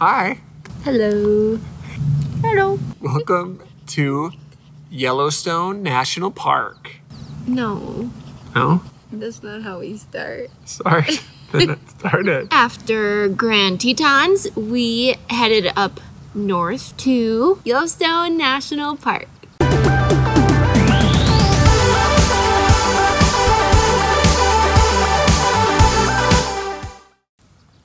Hi. Hello. Hello. Welcome to Yellowstone National Park. No. No? That's not how we start. Sorry. Then it started. After Grand Tetons, we headed up north to Yellowstone National Park.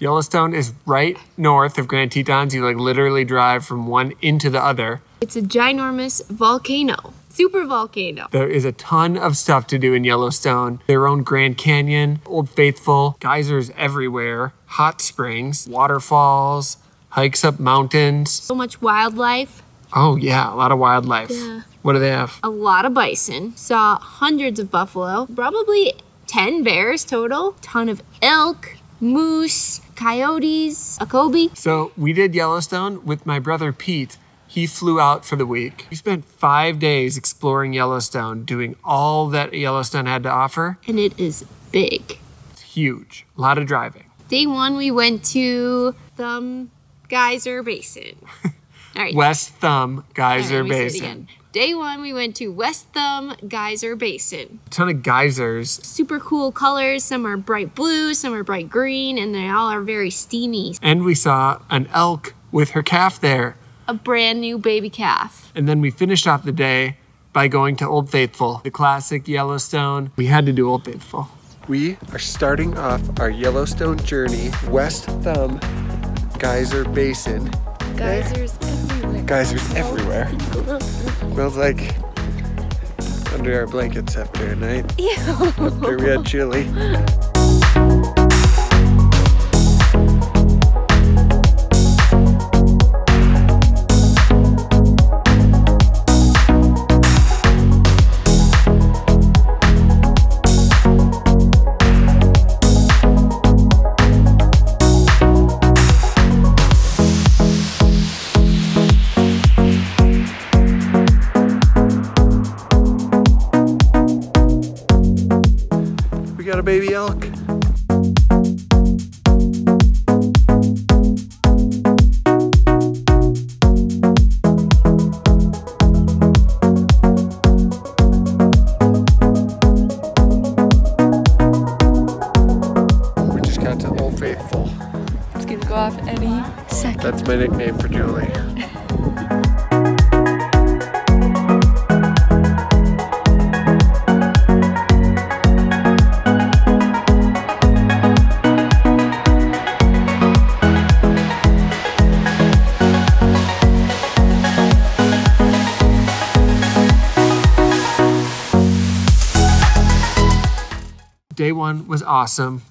Yellowstone is right north of Grand Tetons. You like literally drive from one into the other. It's a ginormous volcano. Super volcano. There is a ton of stuff to do in Yellowstone. Their own Grand Canyon, Old Faithful, geysers everywhere, hot springs, waterfalls, hikes up mountains. So much wildlife. Oh yeah, a lot of wildlife. Yeah. What do they have? A lot of bison. Saw hundreds of buffalo. Probably 10 bears total. Ton of elk, moose, coyotes, a Kobe. So we did Yellowstone with my brother Pete. He flew out for the week. We spent 5 days exploring Yellowstone, doing all that Yellowstone had to offer. And it is big. It's huge. A lot of driving. Day one, we went to Geyser Basin. All right. West Thumb Geyser All right, let me say it Basin. again. Day one, we went to West Thumb Geyser Basin. A ton of geysers. Super cool colors. Some are bright blue, some are bright green, and they all are very steamy. And we saw an elk with her calf there. A brand new baby calf. And then we finished off the day by going to Old Faithful, the classic Yellowstone. We had to do Old Faithful. We are starting off our Yellowstone journey, West Thumb Geyser Basin. Geysers everywhere. Geysers everywhere. Smells like under our blankets after a night. Ew. After we had chili. Got a baby elk. We just got to Old Faithful. It's gonna go off any second. That's my nickname for Julie. Day one was awesome.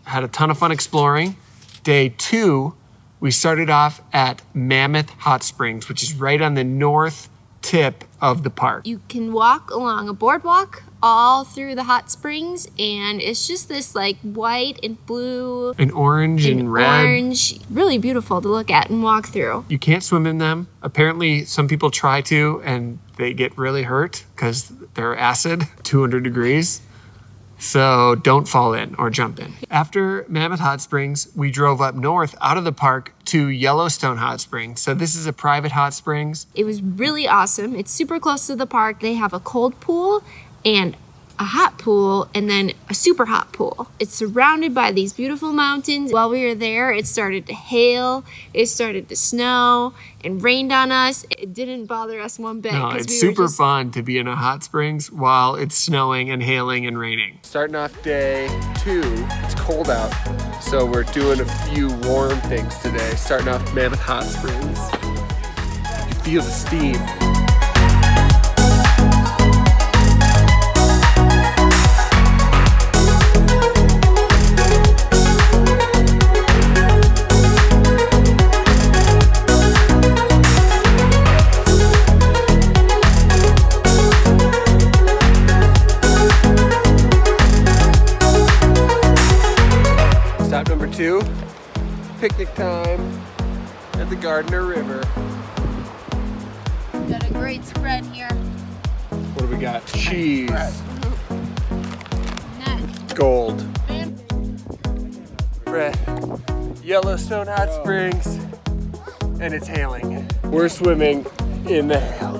Had a ton of fun exploring. Day two, we started off at Mammoth Hot Springs, which is right on the north tip of the park. You can walk along a boardwalk all through the hot springs, and it's just this like white and blue And orange and red. orange. Really beautiful to look at and walk through. You can't swim in them. Apparently some people try to and they get really hurt because they're acid, 200 degrees. So don't fall in or jump in. After Mammoth Hot Springs, we drove up north out of the park to Yellowstone Hot Springs. So this is a private hot springs. It was really awesome. It's super close to the park. They have a cold pool and a hot pool and then a super hot pool. It's surrounded by these beautiful mountains. While we were there, it started to hail, it started to snow, and rained on us. It didn't bother us one bit. No, it's super fun to be in a hot springs while it's snowing and hailing and raining. Starting off day two, it's cold out. So we're doing a few warm things today. Starting off Mammoth Hot Springs. You can feel the steam. Stop number two, picnic time at the Gardner River. Got a great spread here. What do we got? Cheese. Next. Gold. We're at Yellowstone Hot Springs. and it's hailing. We're swimming in the hail.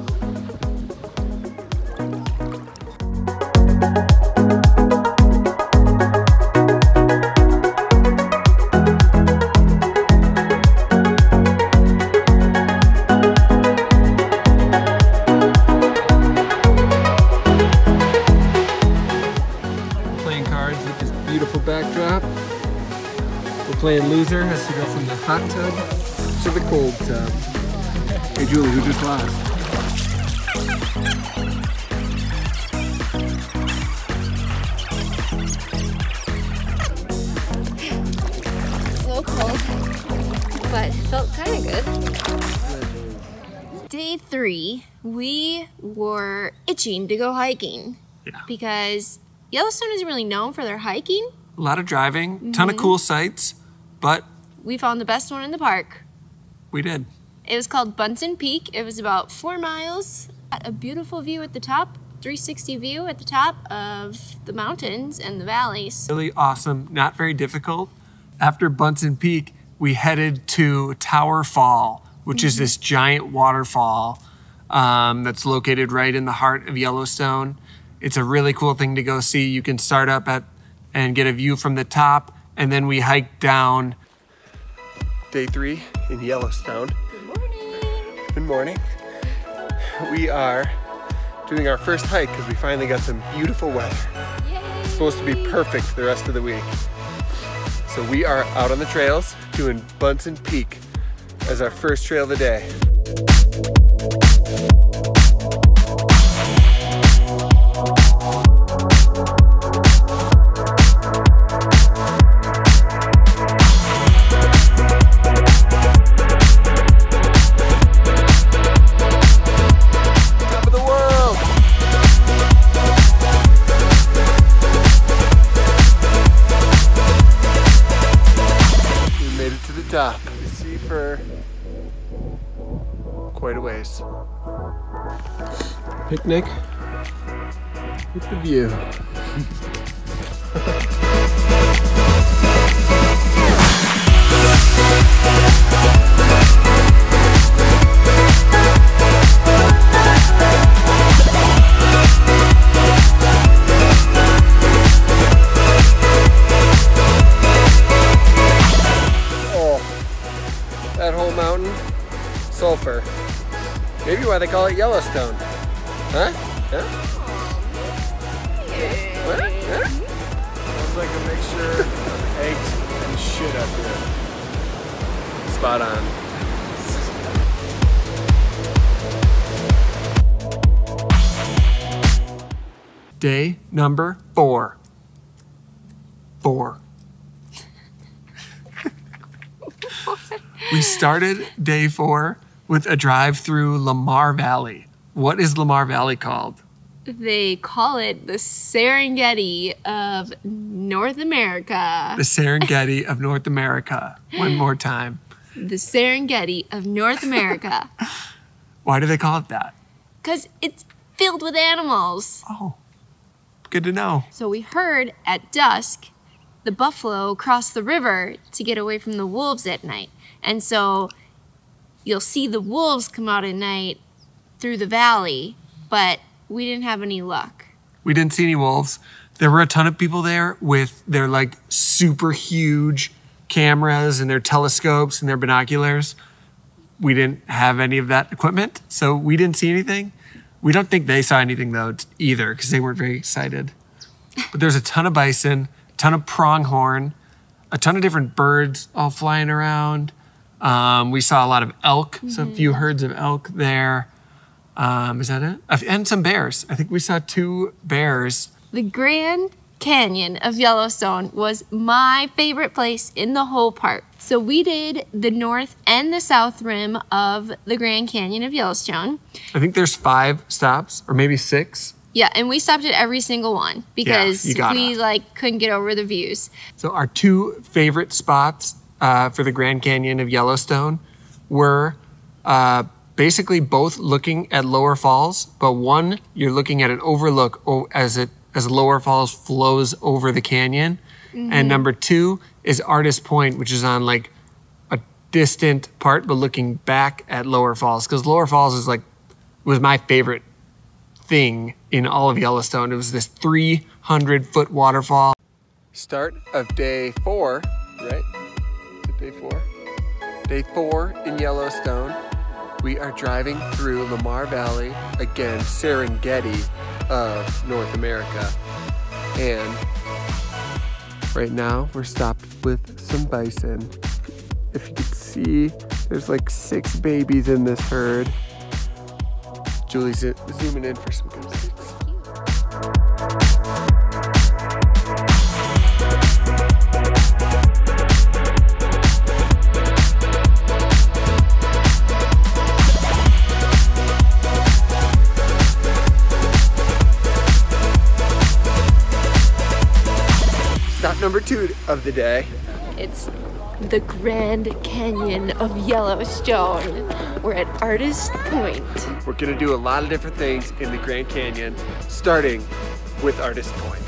Playing cards with this beautiful backdrop. We're playing loser, has to go from the hot tub to the cold tub. Hey Julie, who just lost? So cold, but felt kind of good. Day 3, we were itching to go hiking. Yeah. Because Yellowstone isn't really known for their hiking. A lot of driving, ton of cool sights, but We found the best one in the park. we did. It was called Bunsen Peak. It was about 4 miles. Got a beautiful view at the top, 360 view at the top of the mountains and the valleys. Really awesome, not very difficult. After Bunsen Peak, we headed to Tower Fall, which is this giant waterfall that's located right in the heart of Yellowstone. It's a really cool thing to go see. You can start up at and get a view from the top, and then we hiked down. Day 3 in Yellowstone. Good morning. Good morning. We are doing our first hike because we finally got some beautiful weather. Yay. It's supposed to be perfect the rest of the week. So we are out on the trails doing Bunsen Peak as our first trail of the day. Top. You see for quite a ways. Picnic with the view. That whole mountain, sulfur. Maybe why they call it Yellowstone. Huh? Huh? What? Huh? Sounds like a mixture of eggs and shit up here. Spot on. Day number 4. 4. We started day 4 with a drive through Lamar Valley. What is Lamar Valley called? They call it the Serengeti of North America. The Serengeti of North America. One more time. The Serengeti of North America. Why do they call it that? Because it's filled with animals. Oh, good to know. So we heard at dusk the buffalo cross the river to get away from the wolves at night. And so you'll see the wolves come out at night through the valley, but we didn't have any luck. We didn't see any wolves. There were a ton of people there with their like super huge cameras and their telescopes and their binoculars. We didn't have any of that equipment, so we didn't see anything. We don't think they saw anything though either because they weren't very excited. But there's a ton of bison, a ton of pronghorn, a ton of different birds all flying around. We saw a lot of elk, so a few herds of elk there. Is that it? And some bears. I think we saw 2 bears. The Grand Canyon of Yellowstone was my favorite place in the whole park. So we did the north and the south rim of the Grand Canyon of Yellowstone. I think there's 5 stops, or maybe 6. Yeah, and we stopped at every single one because we couldn't get over the views. So our 2 favorite spots for the Grand Canyon of Yellowstone were basically both looking at Lower Falls, but one you're looking at an overlook as Lower Falls flows over the canyon, and number 2 is Artist Point, which is on like a distant part, but looking back at Lower Falls, because Lower Falls is was my favorite thing in all of Yellowstone. It was this 300-foot waterfall. Start of day 4, right? Is it day 4? Day 4 in Yellowstone. We are driving through Lamar Valley, again, Serengeti of North America. And right now we're stopped with some bison. If you can see, there's like 6 babies in this herd. Julie's zooming in for some good pics. Stop number 2 of the day. It's the Grand Canyon of Yellowstone. We're at Artist Point. We're gonna do a lot of different things in the Grand Canyon, starting with Artist Point.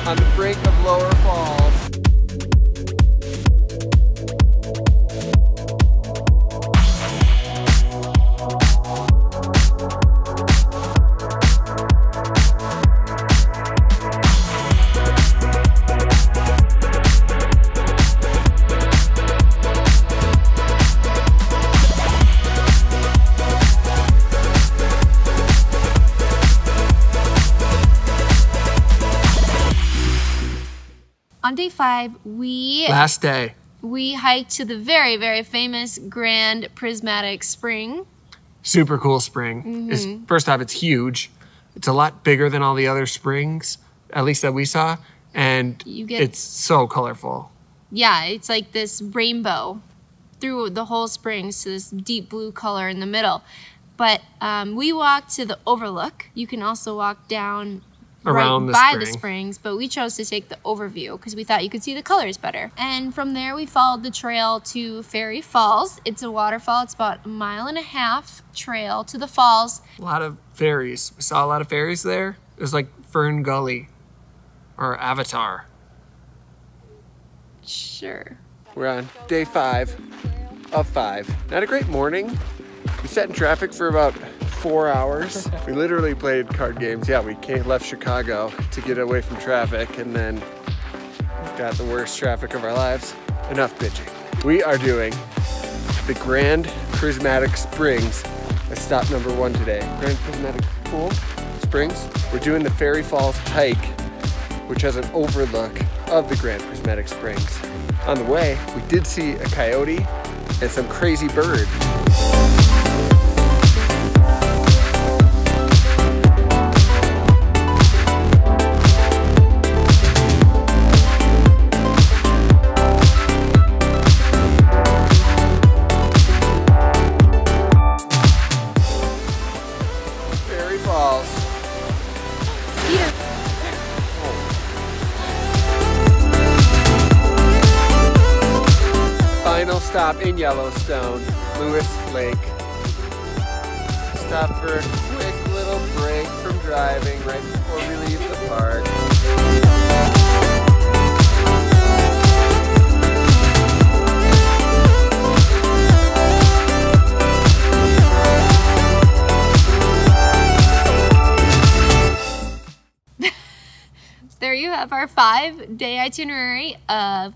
On the Brink of Lower Falls. On day 5, Last day. we hiked to the very, very famous Grand Prismatic Spring. Super cool spring. First off, it's huge. It's a lot bigger than all the other springs, at least that we saw, and it's so colorful. Yeah, it's like this rainbow through the whole springs to this deep blue color in the middle. But we walked to the overlook. You can also walk down Around right by the springs, but we chose to take the overview because we thought you could see the colors better. And from there, we followed the trail to Fairy Falls. It's a waterfall. It's about 1.5 mile trail to the falls. A lot of fairies. We saw a lot of fairies there. It was like Fern Gully or Avatar. Sure. We're on day 5 of 5. Not a great morning. We sat in traffic for about 4 hours. We literally played card games. Yeah, we left Chicago to get away from traffic, and then got the worst traffic of our lives. Enough bitching. We are doing the Grand Prismatic Springs as stop number 1 today. Grand Prismatic Pool Springs. We're doing the Fairy Falls hike, which has an overlook of the Grand Prismatic Springs. On the way, we did see a coyote and some crazy bird. Stop in Yellowstone, Lewis Lake. Stop for a quick little break from driving right before we leave the park. There you have our 5-day itinerary of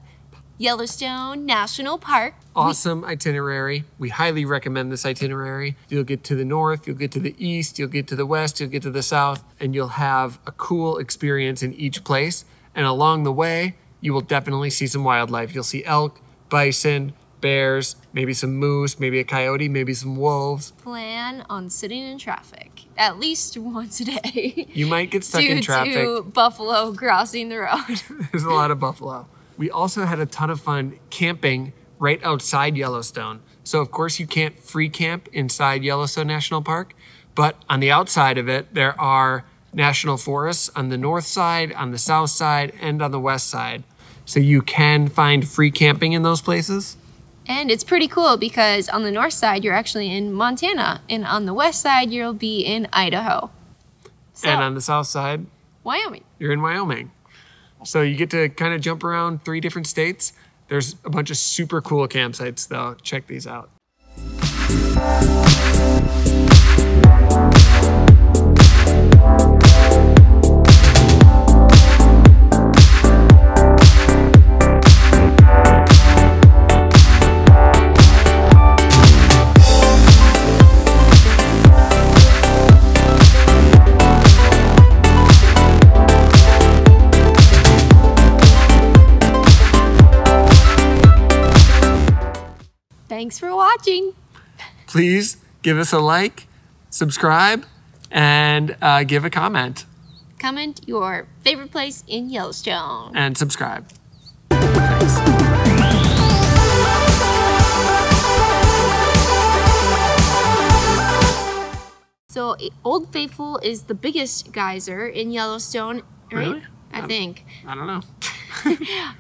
Yellowstone National Park. Awesome itinerary. We highly recommend this itinerary. You'll get to the north, you'll get to the east, you'll get to the west, you'll get to the south, and you'll have a cool experience in each place. And along the way, you will definitely see some wildlife. You'll see elk, bison, bears, maybe some moose, maybe a coyote, maybe some wolves. Plan on sitting in traffic at least once a day. You might get stuck in traffic. Due to buffalo crossing the road. There's a lot of buffalo. We also had a ton of fun camping right outside Yellowstone. So of course you can't free camp inside Yellowstone National Park, but on the outside of it, there are national forests on the north side, on the south side, and on the west side. So you can find free camping in those places. And it's pretty cool because on the north side, you're actually in Montana, and on the west side, you'll be in Idaho. So, And on the south side, Wyoming. you're in Wyoming. So you get to kind of jump around 3 different states. There's a bunch of super cool campsites though. Check these out. Thanks for watching. Please give us a like, subscribe, and give a comment. Comment your favorite place in Yellowstone. And subscribe. So Old Faithful is the biggest geyser in Yellowstone, right? Really? I think. I don't know.